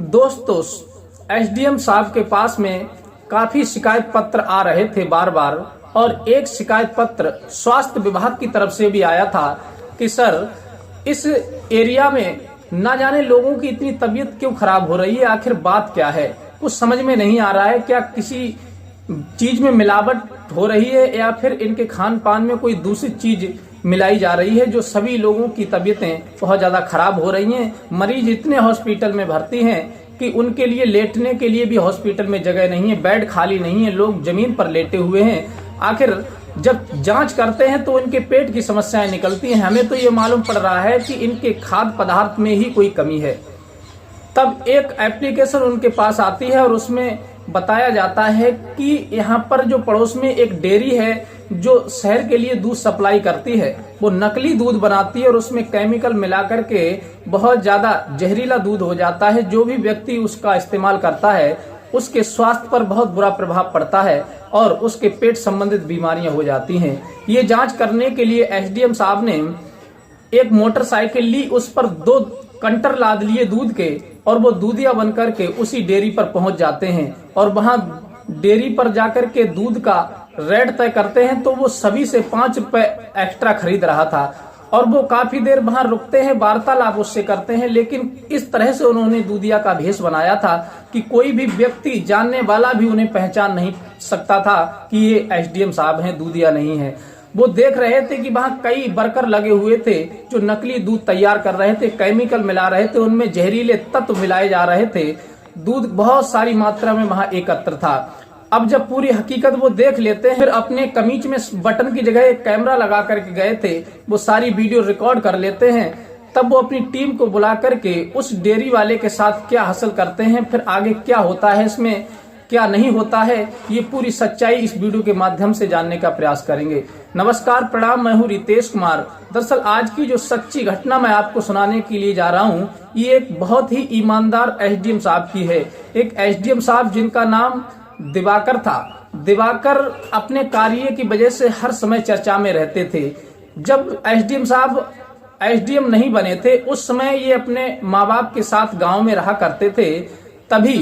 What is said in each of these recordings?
दोस्तों, एसडीएम साहब के पास में काफी शिकायत पत्र आ रहे थे बार बार, और एक शिकायत पत्र स्वास्थ्य विभाग की तरफ से भी आया था कि सर इस एरिया में ना जाने लोगों की इतनी तबीयत क्यों खराब हो रही है, आखिर बात क्या है, कुछ समझ में नहीं आ रहा है। क्या किसी चीज में मिलावट हो रही है या फिर इनके खान पान में कोई दूसरी चीज मिलाई जा रही है जो सभी लोगों की तबीयतें बहुत ज्यादा खराब हो रही हैं। मरीज इतने हॉस्पिटल में भर्ती हैं कि उनके लिए लेटने के लिए भी हॉस्पिटल में जगह नहीं है, बेड खाली नहीं है, लोग जमीन पर लेटे हुए हैं। आखिर जब जांच करते हैं तो इनके पेट की समस्याएं निकलती हैं। हमें तो ये मालूम पड़ रहा है कि इनके खाद्य पदार्थ में ही कोई कमी है। तब एक एप्लीकेशन उनके पास आती है और उसमें बताया जाता है कि यहाँ पर जो पड़ोस में एक डेयरी है जो शहर के लिए दूध सप्लाई करती है, वो नकली दूध बनाती है और उसमें केमिकल मिला करके बहुत ज्यादा जहरीला दूध हो जाता है। जो भी व्यक्ति उसका इस्तेमाल करता है उसके स्वास्थ्य पर बहुत बुरा प्रभाव पड़ता है और उसके पेट संबंधित बीमारियां हो जाती हैं। ये जांच करने के लिए एसडीएम साहब ने एक मोटरसाइकिल ली, उस पर 2 कंटर लाद लिए दूध के, और वो दूधिया बन करके उसी डेयरी पर पहुंच जाते हैं और वहां डेयरी पर जाकर के दूध का रेट तय करते हैं। तो वो सभी से 5 रुपए एक्स्ट्रा खरीद रहा था और वो काफी देर वहां रुकते हैं, वार्तालाप उससे करते हैं, लेकिन इस तरह से उन्होंने दूधिया का भेष बनाया था कि कोई भी व्यक्ति जानने वाला भी उन्हें पहचान नहीं सकता था कि ये एसडीएम साहब हैं, दूधिया नहीं है। वो देख रहे थे कि वहां कई वर्कर लगे हुए थे जो नकली दूध तैयार कर रहे थे, केमिकल मिला रहे थे, उनमें जहरीले तत्व मिलाए जा रहे थे। दूध बहुत सारी मात्रा में वहां एकत्र था। अब जब पूरी हकीकत वो देख लेते हैं, फिर अपने कमीज में बटन की जगह एक कैमरा लगा करके गए थे, वो सारी वीडियो रिकॉर्ड कर लेते हैं। तब वो अपनी टीम को बुला करके उस डेयरी वाले के साथ क्या हासिल करते हैं, फिर आगे क्या होता है, इसमें क्या नहीं होता है, ये पूरी सच्चाई इस वीडियो के माध्यम से जानने का प्रयास करेंगे। नमस्कार, प्रणाम, मैं हूँ रितेश कुमार। दरअसल आज की जो सच्ची घटना मैं आपको सुनाने के लिए जा रहा हूँ, ये एक बहुत ही ईमानदार एसडीएम साहब की है। एक एसडीएम साहब जिनका नाम दिवाकर था। दिवाकर अपने कार्य की वजह से हर समय चर्चा में रहते थे। जब एसडीएम साहब एसडीएम नहीं बने थे, उस समय ये अपने माँ बाप के साथ गांव में रहा करते थे। तभी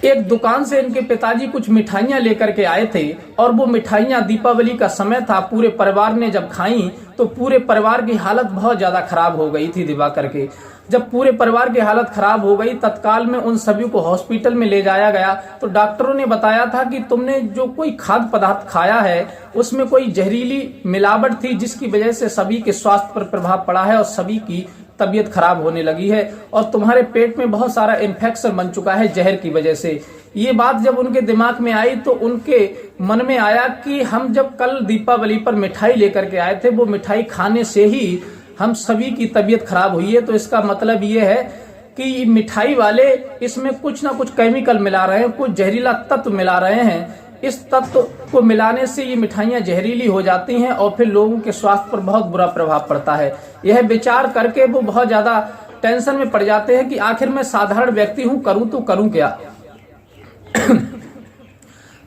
एक दुकान से इनके पिताजी कुछ मिठाइयां लेकर के आए थे और वो मिठाइयां, दीपावली का समय था, पूरे परिवार ने जब खाई तो पूरे परिवार की हालत बहुत ज्यादा खराब हो गई थी दिवाकर के। जब पूरे परिवार की हालत खराब हो गई, तत्काल में उन सभी को हॉस्पिटल में ले जाया गया तो डॉक्टरों ने बताया था कि तुमने जो कोई खाद्य पदार्थ खाया है उसमें कोई जहरीली मिलावट थी, जिसकी वजह से सभी के स्वास्थ्य पर प्रभाव पड़ा है और सभी की तबीयत खराब होने लगी है और तुम्हारे पेट में बहुत सारा इन्फेक्शन बन चुका है जहर की वजह से। ये बात जब उनके दिमाग में आई तो उनके मन में आया कि हम जब कल दीपावली पर मिठाई लेकर के आए थे, वो मिठाई खाने से ही हम सभी की तबीयत खराब हुई है, तो इसका मतलब ये है कि मिठाई वाले इसमें कुछ ना कुछ केमिकल मिला रहे हैं, कुछ जहरीला तत्व मिला रहे हैं। इस तत्व को मिलाने से ये मिठाइयां जहरीली हो जाती हैं और फिर लोगों के स्वास्थ्य पर बहुत बुरा प्रभाव पड़ता है। यह विचार करके वो बहुत ज्यादा टेंशन में पड़ जाते हैं कि आखिर मैं साधारण व्यक्ति हूं, करूं तो करूं क्या।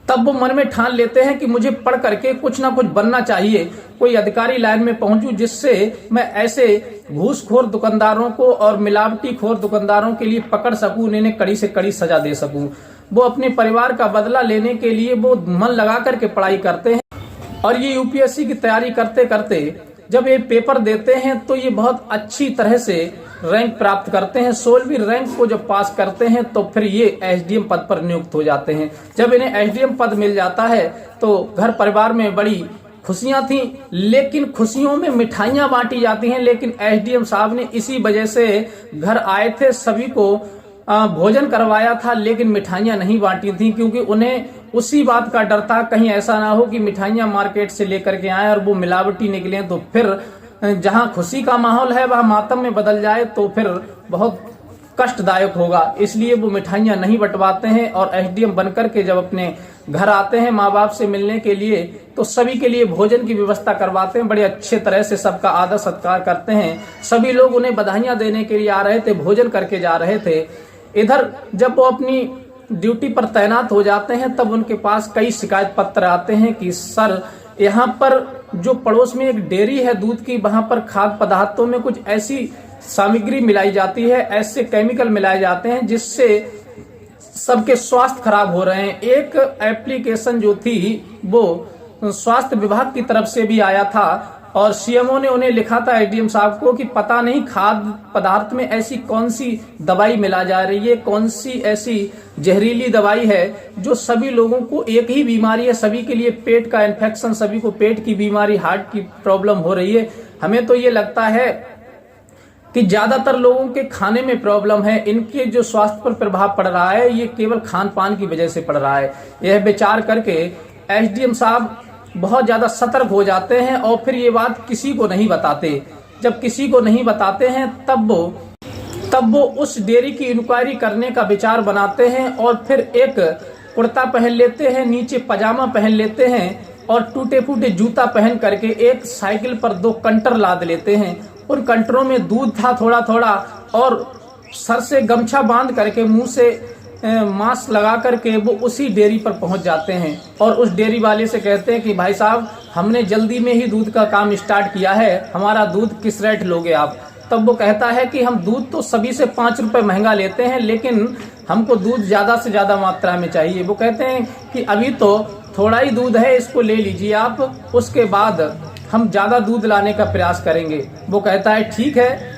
तब वो मन में ठान लेते हैं कि मुझे पढ़ करके कुछ ना कुछ बनना चाहिए, कोई अधिकारी लाइन में पहुंचूं जिससे मैं ऐसे घूसखोर दुकानदारों को और मिलावटी खोर दुकानदारों के लिए पकड़ सकूं, इन्हें कड़ी से कड़ी सजा दे सकूं। वो अपने परिवार का बदला लेने के लिए वो मन लगा करके पढ़ाई करते हैं और ये यूपीएससी की तैयारी करते करते जब ये पेपर देते हैं तो ये बहुत अच्छी तरह से रैंक प्राप्त करते हैं। 16वीं रैंक को जब पास करते हैं तो फिर ये एसडीएम पद पर नियुक्त हो जाते हैं। जब इन्हें एसडीएम पद मिल जाता है तो घर परिवार में बड़ी खुशियां थी, लेकिन खुशियों में मिठाइयां बांटी जाती हैं। लेकिन एसडीएम साहब ने इसी वजह से घर आए थे, सभी को भोजन करवाया था, लेकिन मिठाइयां नहीं बांटी थी क्योंकि उन्हें उसी बात का डर था कहीं ऐसा ना हो कि मिठाइयां मार्केट से लेकर के आए और वो मिलावटी निकले, तो फिर जहां खुशी का माहौल है वह मातम में बदल जाए तो फिर बहुत कष्टदायक होगा। इसलिए वो मिठाइयां नहीं बंटवाते हैं और एसडीएम बनकर के जब अपने घर आते हैं माँ बाप से मिलने के लिए तो सभी के लिए भोजन की व्यवस्था करवाते हैं। बड़े अच्छे तरह से सबका आदर सत्कार करते हैं। सभी लोग उन्हें बधाइयां देने के लिए आ रहे थे, भोजन करके जा रहे थे। इधर जब वो अपनी ड्यूटी पर तैनात हो जाते हैं तब उनके पास कई शिकायत पत्र आते हैं कि सर यहाँ पर जो पड़ोस में एक डेयरी है दूध की, वहां पर खाद्य पदार्थों में कुछ ऐसी सामग्री मिलाई जाती है, ऐसे केमिकल मिलाए जाते हैं जिससे सबके स्वास्थ्य खराब हो रहे हैं। एक एप्लीकेशन जो थी वो स्वास्थ्य विभाग की तरफ से भी आया था और सीएमओ ने उन्हें लिखा था एसडीएम साहब को कि पता नहीं खाद्य पदार्थ में ऐसी कौन सी दवाई मिला जा रही है, कौन सी ऐसी जहरीली दवाई है जो सभी लोगों को एक ही बीमारी है, सभी के लिए पेट का इन्फेक्शन, सभी को पेट की बीमारी, हार्ट की प्रॉब्लम हो रही है। हमें तो ये लगता है कि ज्यादातर लोगों के खाने में प्रॉब्लम है, इनके जो स्वास्थ्य पर प्रभाव पड़ रहा है ये केवल खान पान की वजह से पड़ रहा है। यह विचार करके एसडीएम साहब बहुत ज्यादा सतर्क हो जाते हैं और फिर ये बात किसी को नहीं बताते। जब किसी को नहीं बताते हैं तब वो उस डेयरी की इंक्वायरी करने का विचार बनाते हैं और फिर एक कुर्ता पहन लेते हैं, नीचे पजामा पहन लेते हैं और टूटे फूटे जूता पहन करके एक साइकिल पर 2 कंटर लाद लेते हैं। उन कंटरों में दूध था थोड़ा थोड़ा और सर से गमछा बांध करके, मुंह से मास्क लगा करके वो उसी डेयरी पर पहुंच जाते हैं और उस डेयरी वाले से कहते हैं कि भाई साहब हमने जल्दी में ही दूध का काम स्टार्ट किया है, हमारा दूध किस रेट लोगे आप? तब वो कहता है कि हम दूध तो सभी से 5 रुपए महंगा लेते हैं, लेकिन हमको दूध ज्यादा से ज्यादा मात्रा में चाहिए। वो कहते हैं कि अभी तो थोड़ा ही दूध है, इसको ले लीजिए आप, उसके बाद हम ज्यादा दूध लाने का प्रयास करेंगे। वो कहता है ठीक है,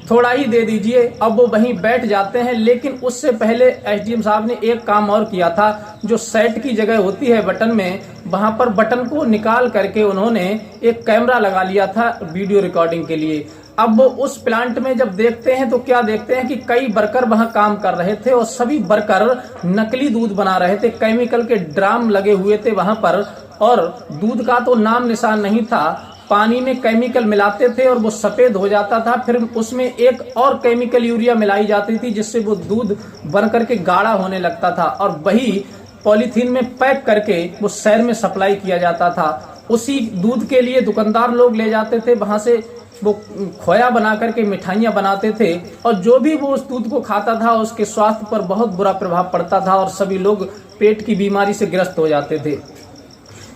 थोड़ा ही दे दीजिए। अब वो वहीं बैठ जाते हैं, लेकिन उससे पहले एसडीएम साहब ने एक काम और किया था। जो सेट की जगह होती है बटन में, वहां पर बटन को निकाल करके उन्होंने एक कैमरा लगा लिया था वीडियो रिकॉर्डिंग के लिए। अब वो उस प्लांट में जब देखते हैं तो क्या देखते हैं कि कई वर्कर वहां काम कर रहे थे और सभी वर्कर नकली दूध बना रहे थे। केमिकल के ड्राम लगे हुए थे वहां पर और दूध का तो नाम निशान नहीं था। पानी में केमिकल मिलाते थे और वो सफेद हो जाता था, फिर उसमें एक और केमिकल यूरिया मिलाई जाती थी जिससे वो दूध बन करके गाढ़ा होने लगता था और वही पॉलीथीन में पैक करके वो शहर में सप्लाई किया जाता था। उसी दूध के लिए दुकानदार लोग ले जाते थे, वहां से वो खोया बना करके मिठाइयां बनाते थे और जो भी वो उस दूध को खाता था उसके स्वास्थ्य पर बहुत बुरा प्रभाव पड़ता था और सभी लोग पेट की बीमारी से ग्रस्त हो जाते थे।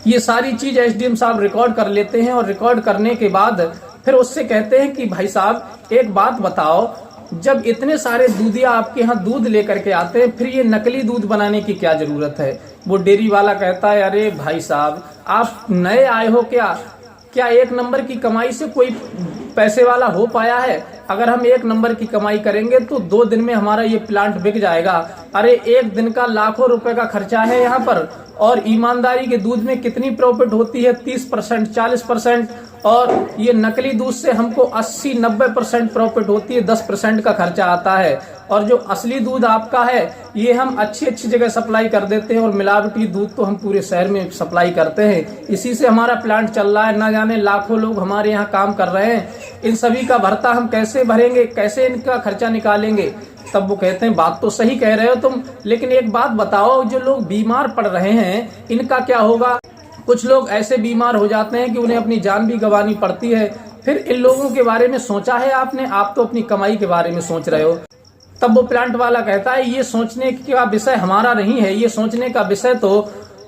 ये सारी चीज एसडीएम साहब रिकॉर्ड कर लेते हैं और रिकॉर्ड करने के बाद फिर उससे कहते हैं कि भाई साहब एक बात बताओ, जब इतने सारे दूधिया आपके यहाँ दूध लेकर के आते हैं, फिर ये नकली दूध बनाने की क्या जरूरत है? वो डेयरी वाला कहता है अरे भाई साहब आप नए आए हो क्या 1 नंबर की कमाई से कोई पैसे वाला हो पाया है? अगर हम 1 नंबर की कमाई करेंगे तो 2 दिन में हमारा ये प्लांट बिक जाएगा। अरे 1 दिन का लाखों रुपए का खर्चा है यहाँ पर और ईमानदारी के दूध में कितनी प्रॉफिट होती है? 30%, 40%। और ये नकली दूध से हमको 80-90% प्रॉफिट होती है, 10% का खर्चा आता है। और जो असली दूध आपका है ये हम अच्छी जगह सप्लाई कर देते हैं और मिलावटी दूध तो हम पूरे शहर में सप्लाई करते हैं। इसी से हमारा प्लांट चल रहा है, ना जाने लाखों लोग हमारे यहाँ काम कर रहे हैं। इन सभी का भरता हम कैसे भरेंगे, कैसे इनका खर्चा निकालेंगे? तब वो कहते हैं बात तो सही कह रहे हो तुम, लेकिन एक बात बताओ, जो लोग बीमार पड़ रहे हैं इनका क्या होगा? कुछ लोग ऐसे बीमार हो जाते हैं कि उन्हें अपनी जान भी गंवानी पड़ती है। फिर इन लोगों के बारे में सोचा है आपने? आप तो अपनी कमाई के बारे में सोच रहे हो। तब वो प्लांट वाला कहता है ये सोचने का विषय हमारा नहीं है, ये सोचने का विषय तो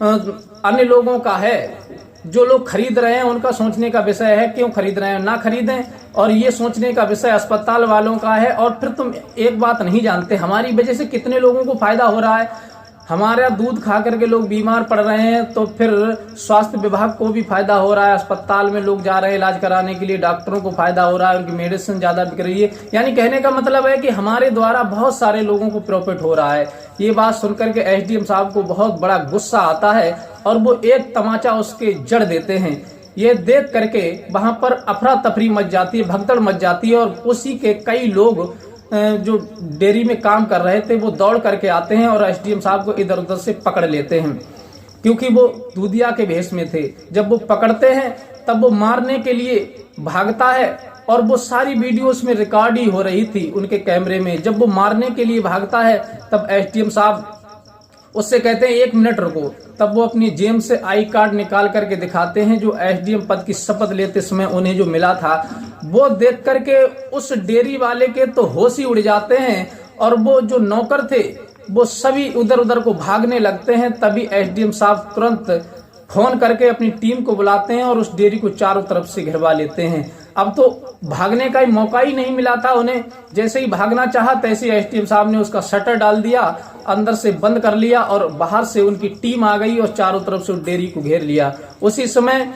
अन्य लोगों का है। जो लोग खरीद रहे हैं उनका सोचने का विषय है, क्यों खरीद रहे हैं, ना खरीदें। और ये सोचने का विषय अस्पताल वालों का है। और फिर तुम एक बात नहीं जानते, हमारी वजह से कितने लोगों को फायदा हो रहा है। हमारा दूध खा करके लोग बीमार पड़ रहे हैं तो फिर स्वास्थ्य विभाग को भी फायदा हो रहा है, अस्पताल में लोग जा रहे हैं इलाज कराने के लिए, डॉक्टरों को फायदा हो रहा है, उनकी मेडिसिन ज्यादा बिक रही है। यानी कहने का मतलब है कि हमारे द्वारा बहुत सारे लोगों को प्रॉफिट हो रहा है। ये बात सुनकर के एसडीएम साहब को बहुत बड़ा गुस्सा आता है और वो एक तमाचा उसके जड़ देते हैं। ये देख करके वहां पर अफरा तफरी मच जाती है, भगदड़ मच जाती है और उसी के कई लोग जो डेयरी में काम कर रहे थे वो दौड़ करके आते हैं और एसडीएम साहब को इधर उधर से पकड़ लेते हैं, क्योंकि वो दूधिया के भेष में थे। जब वो पकड़ते हैं तब वो मारने के लिए भागता है और वो सारी वीडियो उसमें रिकॉर्ड ही हो रही थी उनके कैमरे में। जब वो मारने के लिए भागता है तब एसडीएम साहब उससे कहते हैं 1 मिनट रुको। तब वो अपनी जेब से आई कार्ड निकाल करके दिखाते हैं जो एसडीएम पद की शपथ लेते समय उन्हें जो मिला था। वो देख करके उस डेयरी वाले के तो होश ही उड़ जाते हैं और वो जो नौकर थे वो सभी उधर उधर को भागने लगते हैं। तभी एसडीएम साहब तुरंत फोन करके अपनी टीम को बुलाते हैं और उस डेयरी को चारों तरफ से घेरवा लेते हैं। अब तो भागने का मौका ही नहीं मिला था उन्हें। जैसे ही भागना चाहा तैसे एसडीएम साहब ने उसका शटर डाल दिया, अंदर से बंद कर लिया और बाहर से उनकी टीम आ गई और चारों तरफ से उस डेयरी को घेर लिया। उसी समय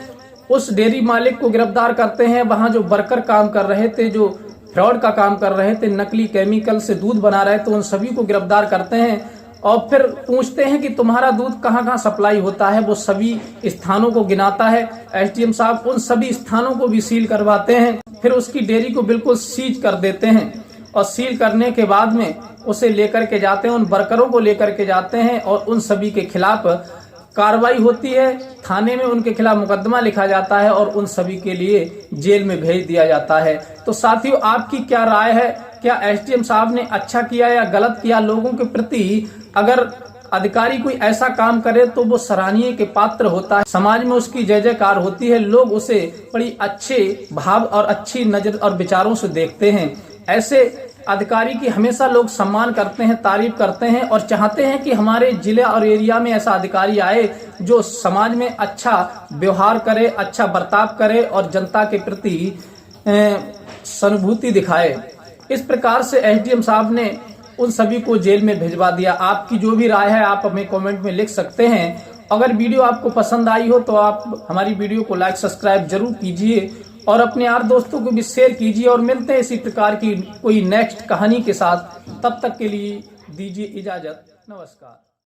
उस डेयरी मालिक को गिरफ्तार करते हैं। वहां जो वर्कर काम कर रहे थे, जो फ्रॉड का काम कर रहे थे, नकली केमिकल से दूध बना रहे थे, उन सभी को गिरफ्तार करते हैं और फिर पूछते हैं कि तुम्हारा दूध कहाँ कहाँ सप्लाई होता है। वो सभी स्थानों को गिनाता है। एसडीएम साहब उन सभी स्थानों को भी सील करवाते हैं। फिर उसकी डेयरी को बिल्कुल सीज कर देते हैं और सील करने के बाद में उसे लेकर के जाते हैं, उन वर्करों को लेकर के जाते हैं और उन सभी के खिलाफ कार्रवाई होती है। थाने में उनके खिलाफ मुकदमा लिखा जाता है और उन सभी के लिए जेल में भेज दिया जाता है। तो साथियों, आपकी क्या राय है? क्या एसडीएम साहब ने अच्छा किया या गलत किया? लोगों के प्रति अगर अधिकारी कोई ऐसा काम करे तो वो सराहनीय के पात्र होता है, समाज में उसकी जय जयकार होती है, लोग उसे बड़ी अच्छे भाव और अच्छी नजर और विचारों से देखते हैं। ऐसे अधिकारी की हमेशा लोग सम्मान करते हैं, तारीफ करते हैं और चाहते हैं कि हमारे जिले और एरिया में ऐसा अधिकारी आए जो समाज में अच्छा व्यवहार करे, अच्छा बर्ताव करे और जनता के प्रति सहानुभूति दिखाए। इस प्रकार से एसडीएम साहब ने उन सभी को जेल में भिजवा दिया। आपकी जो भी राय है आप हमें कमेंट में लिख सकते हैं। अगर वीडियो आपको पसंद आई हो तो आप हमारी वीडियो को लाइक सब्सक्राइब जरूर कीजिए और अपने यार दोस्तों को भी शेयर कीजिए। और मिलते हैं इसी प्रकार की कोई नेक्स्ट कहानी के साथ। तब तक के लिए दीजिए इजाजत। नमस्कार।